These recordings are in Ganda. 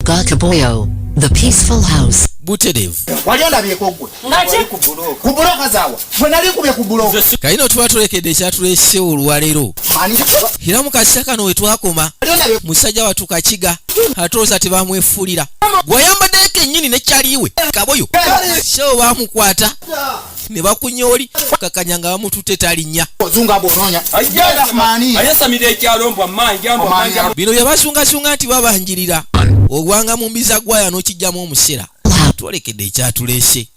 AMAKA KABOYO, the peaceful house. Butedevu. Walianda byekogwe. Ngati kubuloka zawa. Fwenali kubye kubuloka. Kaino twatulekedde kyatulese olwalero. Hira mukasaka no wetwakoma. Musajja watu kachiga. Atoza tebamwefulira. Gwayamba deke nyini ne kyaliwe. Kaboyo. Sho bamukwata. Ne bakunyoli kakanyanga bamutute talinya. Zunga bononya. Ayasamire kyalombwa manja. Bino byabasunga nti babanjirira. Ogwanga mu mbiza gwaya no kijjamu omusera. Tulekedde kyatulese.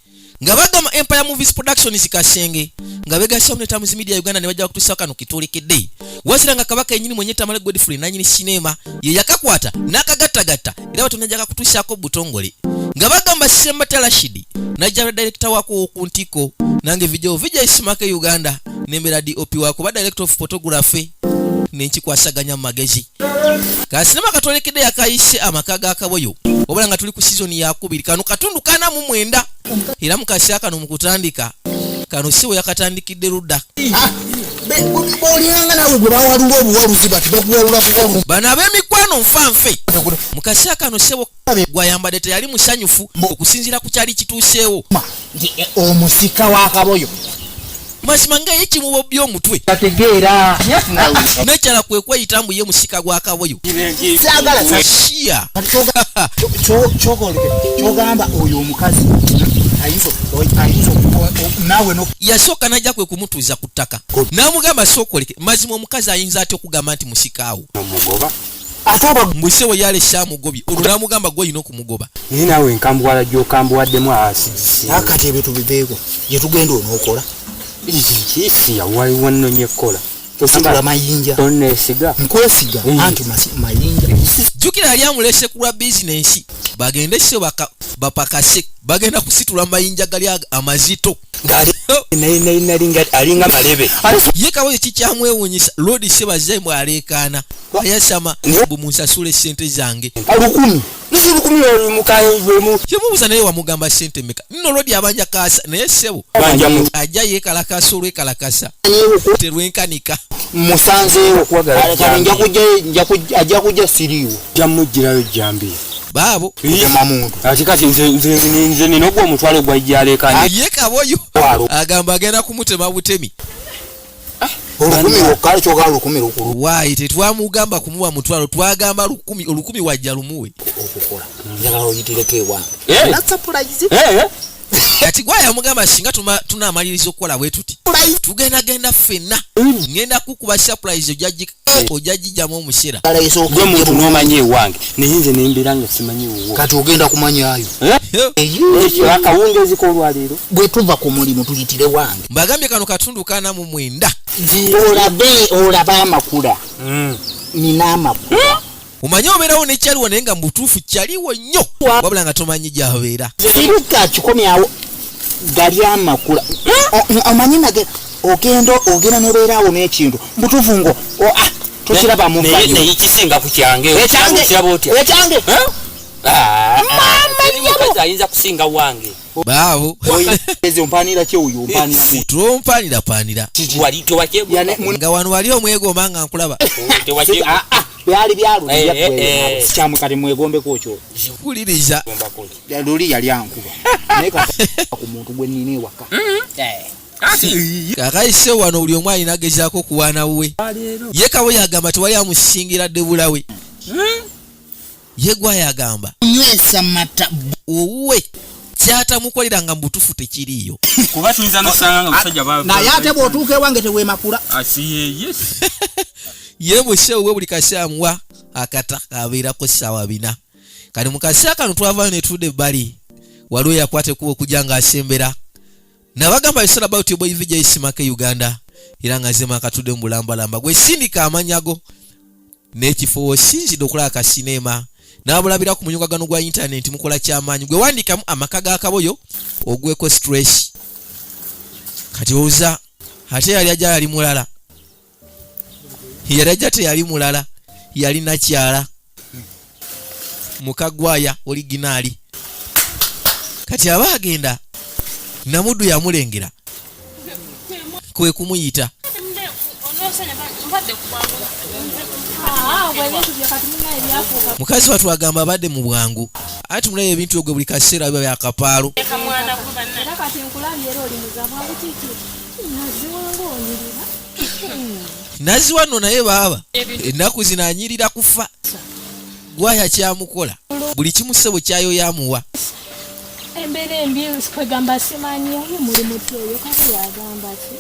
Nga bagama Empire Movies Productions Kasenge. Nga begasha mu TAMZ Media Uganda ne bajja kutusa kano kitulekedde. Wasiranga kabaka yenyini mwenye Tamale Godfrey nanyini cinema ye yakakwata nakagattagatta era batunajja kutushako butongole. Nga bagamba Sembata Rashidi najja director wako okuntiko nange VJ ISMA Uganda nembera DOP wako ba director of photography nenchi kwasaganya magezi. Kasinema katolekedde yakayise AMAKA ga KABOYO. Obula nga tuli ku season ya 2 kanu katundu kana mu mwenda. Era mukashaka no mukutandika. Kano siwe yakatandikidde rudda. Bana b'emikwano nfanfe. Mukashaka no sebo gwayambadde teyali musanyufu okusinzira ku kyali kituuseewo. Omusika wa KABOYO. Masimanga yechi mu bobyo mutwe. Tategeera. Nechala kwekwe itambu ye musika gwa KABOYO. Sagala sashia. Chogamba oyo omukazi. Ayizo nawe no yasoka najja kwe kumutuza kutaka. Namugamba sokoleke mazimo omukazi ayinza ate okugamba nti musikawo. Mugoba. Ataba mbusewo yale shamugobye olunamugamba gwo ino kumugoba. Ni nawe nkambwala gyo kambwaddemu asisi. Akati ebitu bibeeko yetugenda onokola. Iki ya waliwo nnonye kola. Osambala mayinja. Onesiga. Nkwesiga anti mayinja. Jukira ali amulese ku business. Bagende sio bapakase. Bagenda kusitula mayinja gali amazito. Gali nalinga alinga malebe. Ye KABOYO kikyamwewunyisa Lord Sebazaimu alekana. Ayasama bumusasule sente zange. 10. Nisi 10 mukayemu. Kyemubuza naye wamugamba sente meka. Nno Lord abanja kasa naye sebo. Ajja yekalakasa olwekalakasa. Terwenkanika. Musanze okwagala. Ajja kujja siriwo. Jamujirayo jambi. Babo mamuntu atikati nze ninogwa omutwalo gwa jalekana ye KABOYO agamba agenda kumutema butemi olukumiro kale kyogala olukumiro wai tetwamugamba kumuwa mutwalo twagamba olukumi wajja lumuwe okukola njagala oyitireko ewange na surprise kati gwaya mugamba singa tunamaliriza okukola bwe tuti tugenda ffenna ngenda kukuba surprise ojajijjamu omusera gwe muntu n'omanyi ewange naye nze nembera nga simanyi wuwo kati ogenda kumanyaayo ekyo akawungezi k'olwaleero bwe tuva ku mulimu tuyitire wange mbagambye kano katundu kana mu mwenda olabe amakula nina amakula umanyi obeerawo nekyaliwo naye nga mubutuufu kyaliwo nnyo wabula nga tomanyi gyabeera sirika kikomyawo gali amakula omanyi nage ogenda nobeeraawo n'ekintu mutuufu ngo tokiraba mu naye kisinga ku kyange ekyange mukazi ayinza kusinga wange baabo eze ompanira kyeoyo ompanira trompanira wali tewakyebu nga wano wali omwegomba nga nkulaba byali byalulira sikyamwe kati mwegombeko kyo kuliriza luli yali ankuba naye ku muntu gwe nnina ewaka kakayise wano buli omu alina agezaako okuwaana wuwe ye KABOYO agamba tewali amusingira ddebulawe ye gwaya agamba nywesa mata owuwe kyatamukolera nga mubutuufu tekiriiyo kuba tuyinza nosanga nga musajja naye ate bw'otuuka ewange teweemakula ye museewo we buli kasaamuwa akata abeerako ssaawa 4 kati mu kaseera kano twavaayo ne tudde ebbali waliwo yakwata ekuba okujja ng'asembera nabagamba it's all about your boy VJ ISMA Uganda era nga zema akatudde mu bulambalamba gwe sindika amanyago n'ekifo osinzidde okulaba akasinema n'abulabira ku munyugagano gwa internet mukola ky'amaanyi gwe wandikamu AMAKA ga KABOYO ogweko stress kati oza ate yali ajja yali mulala yali ajja teyali mulala yali nakyala mukagwaya originali kati aba agenda namudu yamulengera kwe kumuyita mukazi watu agamba abadde mu bwangu ati mulaba ebintu ogwe buli kaseera biba byakapaalo. Naziwa nno naye baaba ennaku zino anyirira kufa gwaya kyamukola buli kimu ssebo kyayo yamuwa. Embere embi kwegamba simanyi muri muto oyo Kaboyo agamba ki?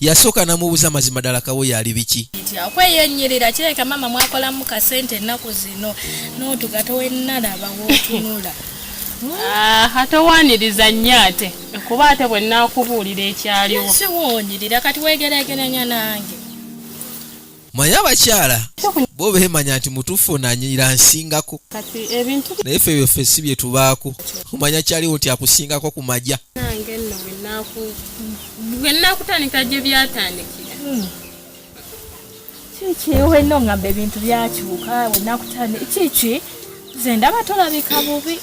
Yasooka namubuuza mazima ddala Kaboyo ali biki? Okweyennyirira kireka mama mwakolamu kasente ennaku zino n'otugato ennalaba w'otunula. Hatawaniriza nnyo ate kuba ate bwe nnakubuulira ekyaliwo. Siwonyirira kati weegeregeranya nange. Manya abakyala bo beemanya nti mutuufu onaanyirira nsingako. Kati ebintu naye ffe ebyo ffe si bye tubaako. Omanya kyaliwo nti akusingako ku majja. nange nno bwe nnakutandika gye byatandikira. Kiki wenno ngamba ebintu byakyuka we nakutandika kiki nze ndaba tolabika bubi.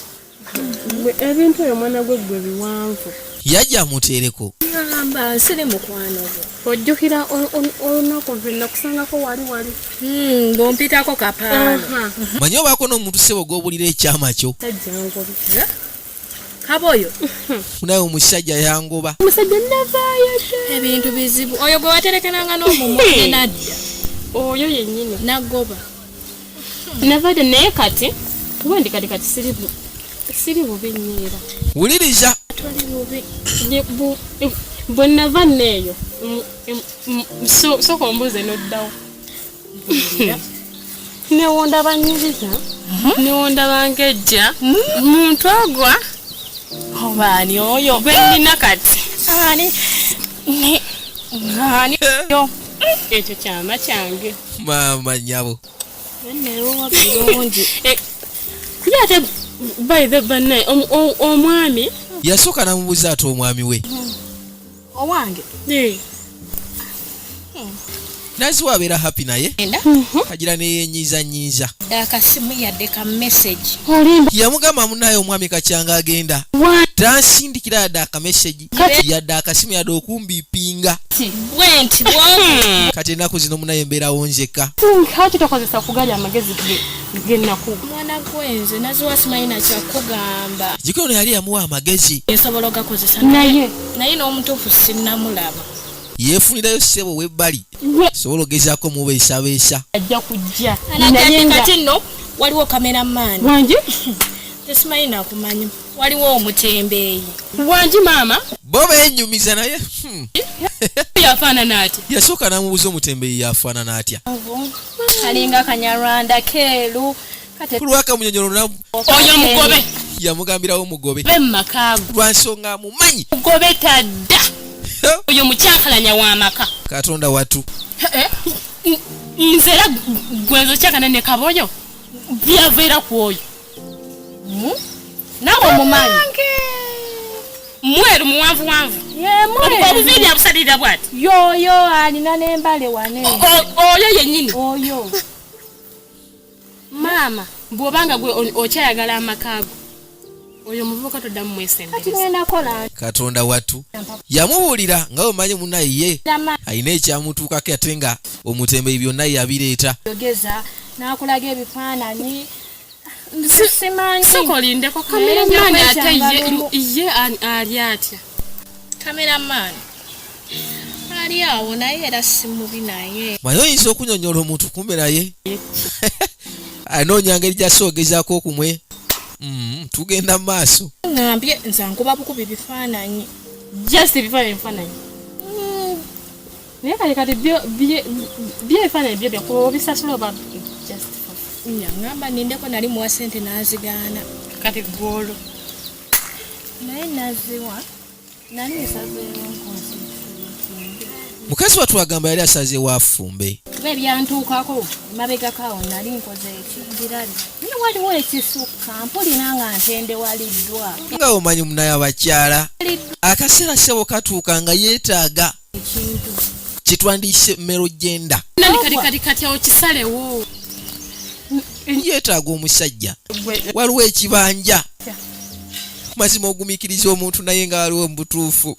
Ebintu ebyo mwana gwe gwe biwanvu. Yajja amuteereko. Ngamba nsiri mukwano gwe. Ojjukira olunaku nze nakusangako wali. Ng'ompitako kapaalo. Manya obaako n'omuntu ssebo gw'obulira ekyama kyo. Tajjangobi. Kaboyo. Naye omusajja yangoba. Omusajja navaayo Ebintu bizibu. Oyo gwe waterekeranga n'omumwa nadda. oyo yennyini. Nagoba. Navadde naye kati wendi kati siri bubi nnyiira. Wuliriza. Toli bubi. Bwe nava nneeyo sooka ombuuze n'oddawo. Newonda banyiriza newonda bangejja muntu agwa Obaani oyo. gwe nnina kati. Ngani yo. Ekyo kyama kyange. Maama nnyabo. Neewowa bulungi. Kuye ate bayive bannaye omwami Yasooka namubuuza ate omwami we. Owange. Naziwa abeera happy naye. Enda. Kagira neyenyiizanyiiza. Akasimu yadde ka message. olimba Yamugamba munaye omwami kakyanga agenda. Tansindikira yadde akameseji yadde akasimu yadde okumbiipinga. Bwenti Kati ennaku zino munaye mbeerawo nzekka. kati tokozesa kugali amagezi gennakuba. mwana gwenze naziwa simanyi nakyakugamba. Jikono yali yamuwa amagezi. Nsobola ogakozesa naye n'omutuufu sinnamulaba. Yeefunirayo ssebo w'ebbali. Sobola ogezaako mubeesabeesa. Ajja kujja Kati nno waliwo kameramaani. wangi Tesimanyi nakumanyi. Waliwo omutembeeyi. wangi maama Bo beenyumiza naye. yafaanana ati. Yasooka n'amubuuza omutembeeyi yafaanana atya. Kalinga Kanyarwanda keeru. Kati Kulwaka munyonyolo oyo mugobe yamugambirawo mugobe. be mmakaago Lwa nsonga amumanyi. mugobe tadda oyo mukyankalanya w'amaka. Katonda watu. Nze era gwenzo kyakana ne Kaboyo byaveera ku oyo. nawe omumanyi. Mweru muwanvu obuviiri abusalirira bw'ati. Yoyo alina n'embale wane. Oyo yennyini. Oyo. Maama bw'obanga gwe okyayagala amakaago oyo muvubuka toddamu mwesembereza. Ngenda kola. Katonda watu. Yamubuulira nga omanyi munaye ye alina ekyamutuukako ate nga omutembeeyi byonna yabireeta. Yogeza n'akulaga ebifaananyi. Simanyi. Sokolindeko kameramaani ate ye ali atya. Kameramaani. Ali awo naye era si mubi naye. Manyi oyinza okunyonyola omuntu kumbe naye. Anoonya ngeri gy'asoogezaako okumwe. Tugenda mu maaso. Ngambye nze nkuba bukubi bifaananyi. Just ebifaananyi. Naye kati byebifaananyi byo byakuba obisasula oba just for. Ngamba nindeko nali muwa sente n'azigaana. Kati golo. Naye naziwa. Nali nsazeewo nkonsi. Mukazi watu agamba yali asazeewo afumbe. Kuba ebyantuukako mabegakawo nali nkoze ekibirabi. Naye waliwo ekisukka mpulira nga ntendewaliddwa. Nga omanyi munaye abakyala. Akaseera ssebo katuuka nga yeetaaga. Ekintu. Kitwandiise mmero gyenda. Nani kati awo kisalewo. Yeetaaga omusajja. Waliwo ekibanja. Mazima ogumiikiriza omuntu naye nga waliwo mu butuufu.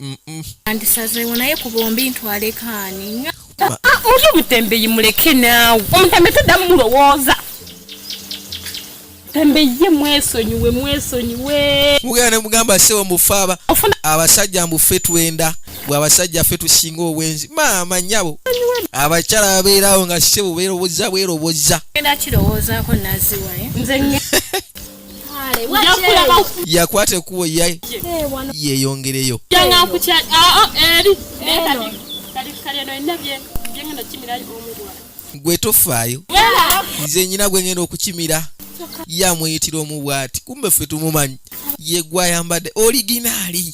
Andisazeewo naye ku bombi ntwale kaani. Oli butembeyi muleke naawe. Omutembe taddamu mulowooza. Tembeyi mwesonyiwe. Mugenda mugamba sewo mufaaba. Abasajja mbufe twenda. Bw'abasajja ffe tusinga obwenzi. Maama nnyabo. Abakyala abeerawo nga sewo bweroboza. Ngenda kirowoozaako naziwa nze yakwata ekkubo yeeyongereyo. Gwe tofaayo. Nze nnyina gwe ngenda okukimira. Yamuyitira omubwati. Kumbe ffe tumumanyi. Ye gwayambadde originaali.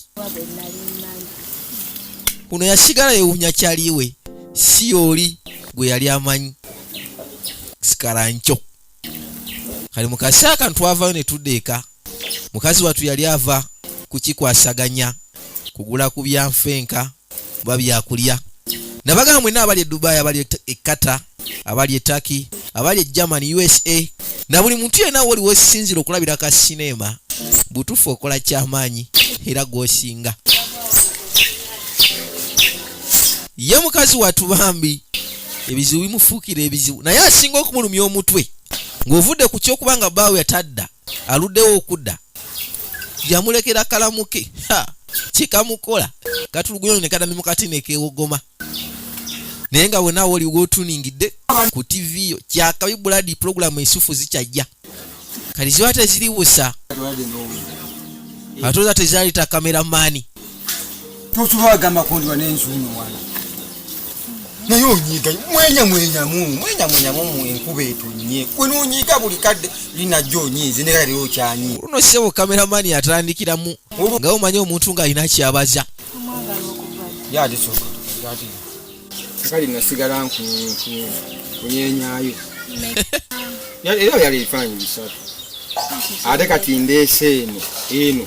Kuno yasigala yewunya kyaliwe. Si oli gwe yali amanyi. Sikarancho. Kali mukasaka ntwavayo ne tuddeeka. Mukazi watu yali ava kukikwasaganya kugula ku byanfenka babyakulya. Nabagamba mwenna abali e Dubai, abali e Qatar, abali e Turkey, abali e Germany, USA, na buli muntu yenna wali wesinzira okulabira ka sinema. Butufu okola kyamaanyi era gwosinga. Ye mukazi watu bambi ebizibu bimufuukira ebizibu naye asinga okumulumya omutwe ng'ovudde ku kyokubanga bbaawe yatadda aluddewo okudda yamulekera kalamuke kikamukola katuluguyo ne kadda ne mukatine keewogoma naye nga bwe naawe oli wootuningidde ku TV yo kyakabi buladi program ensufu zikyajja kati ziba teziri busa atoza tezalita kameramaani tosubagamba kundiwa n'ensuuno wana naye onyiga mwenya mu enkuba etonye gwe n'onyiga buli kadde linajjo onyize ne kale okyanyi luno sebo kameramaani atandikiramu nga omanyi omuntu ng'alina kyabaza yadi soka yadi kali nasigala kunyenyayo era yali ifanyi bisatu ate kati ndeese eno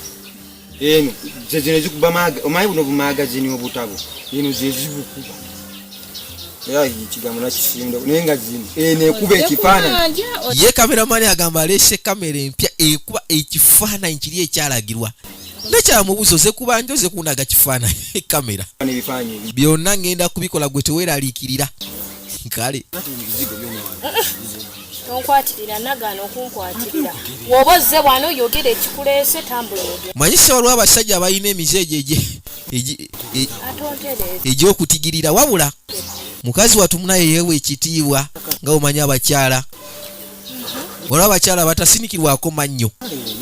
zezine zikuba maga omanyi buno bumagazini obutabo eno zezibukuba ya ikigambo nakisindo nenga zino ekuba ekifaananyi ye kameramaani agamba alese kamera empya ekuba ekifaananyi kiri ekyalagirwa nekyamubuuza oze kuba njoze kunaga kifaananyi kamera byonna ngenda kubikola gwe teweeraliikirira kale onkwatirira nagana okunkwatirira woba ozze bwano oyogera ekikuleese tambula ogere manyise waliwo abasajja abalina emizeejo egy'okutigirira wabula mukazi watu munaye yeewa ekitiibwa nga omanyi abakyala waliwo abakyala batasinikirwako mannyo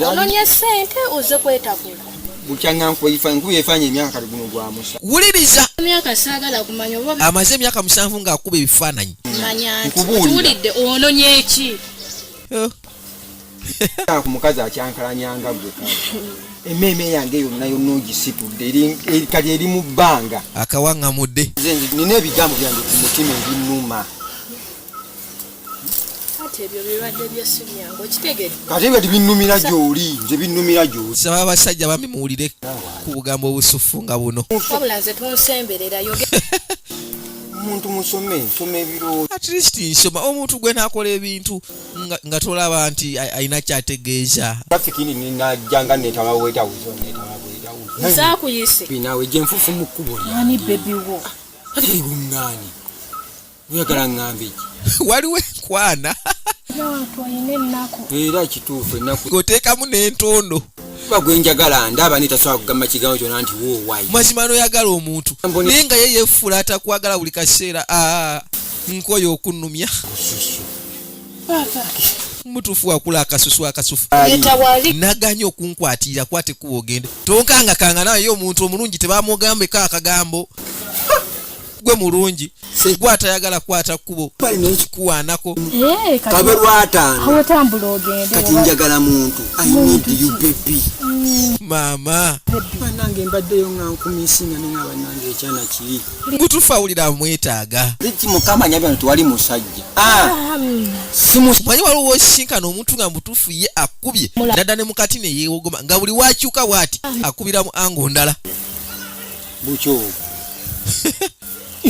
ononye ssente ozze kwetakula bukyangayefanya emyaka kali guno gwamusa wuliriza emyaka saagala kumanya oba amaze emyaka 7 ng'akuba ebifaananyi manya nti ononye eki mukazi akyankalanyanga gwe emmeeme yange yonna ogisitudde kali eri mu bbanga akawaŋŋamudde nina ebigambo byange ku mutima ebinuma ebyo birwadde byesi byange okitegere kati nga tibinnumira gy'oli nze binnumira gy'oli saba abasajja bambi muwulire ku bugambo obusufu nga buno wabula nze tunsemberera omuntu nsoma ebirooto at least nsoma omuntu gwe naakola ebintu nga tolaba nti alina kyategeeza trafikini ninajjanga netawawetawuzo nsaakuyise nawe gye nfufu mu kkubo ani bebiwo ate ebuŋŋaani oyagala ŋŋambe ki waliwo enkwana twalina ennaku era kituufu ennaku ng'oteekamu n'entondo kuba gwe njagala ndaba nitasobola kugamba kigambo kyonna nti woowayi mazima n'oyagala omuntu naye nga ye yeefuula atakwagala buli kaseera nkoyo okunnumya mutufu wakula akasufu naganya okunkwatirira kwate kuba ogende tonkangakanga nawe ye omuntu omulungi tebamugambeko akagambo gwe mulungi gwe atayagala kwata kkubo kuwaanako kabe lwataano otambula ogende kati njagala muntu I need you baby maama nange mbaddeyo nga nkumisinga nenga banange ekyana kiri mutufu awulira mwetaaga liki mukama nyabya nti wali musajja manyi waliwo osinkana omuntu nga mutufu ye akubye nadda ne mukati ne yeewogoma nga buli wakyuka bw'ati akubiramu ango ndala bukyo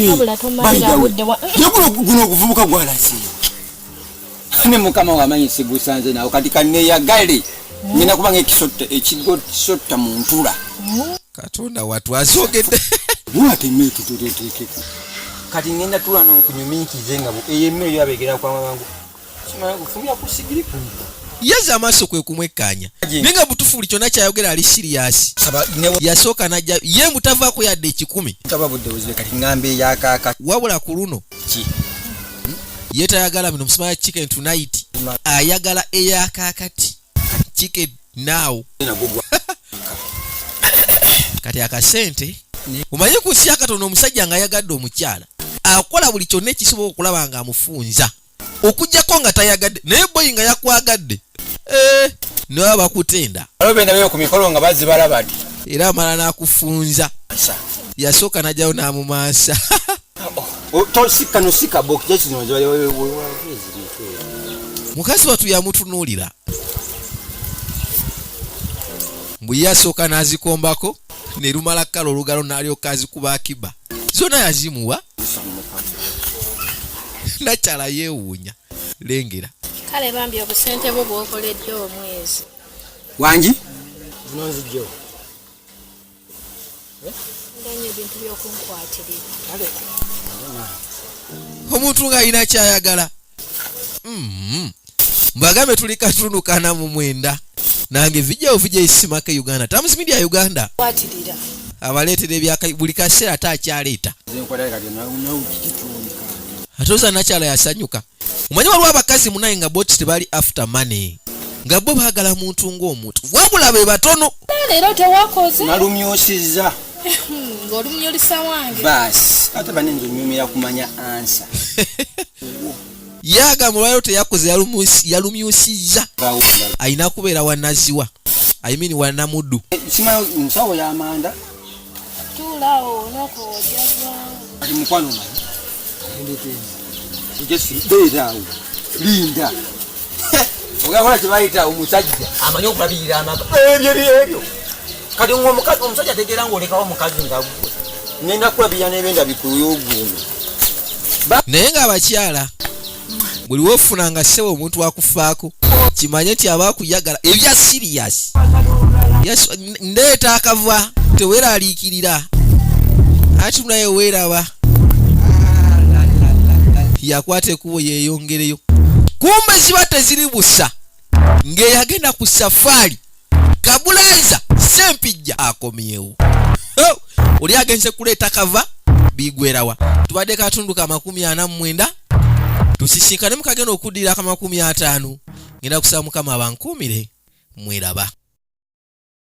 wabula tomalira budde guno okuvubuka gwalasiyo ne mukama wamanyi sigusanze nawe kati kaneyagale ngenda kubanga ekigo kisotta mu ntula katonda watu azogedde muwatemeke tutetekeko kati ngenda tulano kunyuminkize nga eyemmere yabegera kwa mabangu kimanya kufumira kusigiri kumbi yaza amaaso kwe kumwekkanya nenga butufuli kyonna kyayogera ali serious yasooka najja ye mutavaako yadde 10 tababudde buzibe kati ngambe yakaka wabula ku luno ki yetayagala bino musimaya chicken tonight ayagala eyakakati chicken now kati akasente umanyi ku nsi yakatono omusajja nga yagadde omukyala akola buli kyonna ekisobola okulaba nga amufunza okujjako nga tayagadde naye boyi nga yakwagadde nawe bakutenda alobenda beyo ku mikolo nga bazibala bati era amala n'akufunza yasooka najjayo n'amumaasa tosika nosika mukazi watu yamutunuulira mbwe yasooka n'azikombako ne lumala kkala olugalo n'alyoka azikuba akiba zonna yazimuwa nakyala yeewuunya lengera kale bambi obusente bwo bwokoledde omwezi wangi zino nzijjo ndanye ebintu by'okunkwatirira omuntu ng'alina kyayagala mbagambe tuli katundu 49 nange VJ ISMA Uganda TAMZ Media Uganda kwatirira abaleetera ebyaka buli kaseera ate akyaleeta atoza nakyala yasanyuka omanyi waliwo abakazi munaye nga boti tebali after money nga bo baagala muntu ng'omuntu wabula be batono leero tewakoze nalumyosiza ng'olumyolisa wange basi ate banenze nyumira kumanya ansa yaga mulwayo teyakoze yalumyusiza ayina kubeera wanaziwa ayimini wanamuddu simayo nsawo y'amanda tulaawo n'okwojaza ati mukwano mani jesi beeraawo linda ogakola kyebayita omusajja amanyi okulabirira amaka ebyo kati omusajja ategeera ng'olekawo omukazi nga ngenda kulabirira n'ebenda bikulu y'oguuno naye ng'abakyala buli wofunanga ssebo omuntu akufaako kimanye nti aba akuyagala ebya serious ndeeta akava teweeraliikirira ati naye weeraba yakwata ekubo yeeyongereyo kumbe ziba teziri busa ng'eyagenda ku safaari kabulanza sempijja akomyewo oli agenze kuleeta kava bigwerawa tubadde katundu ka 49 tusisinkane mukagenda okuddira ka 50 ngenda kusaba mukama abankuumire mweraba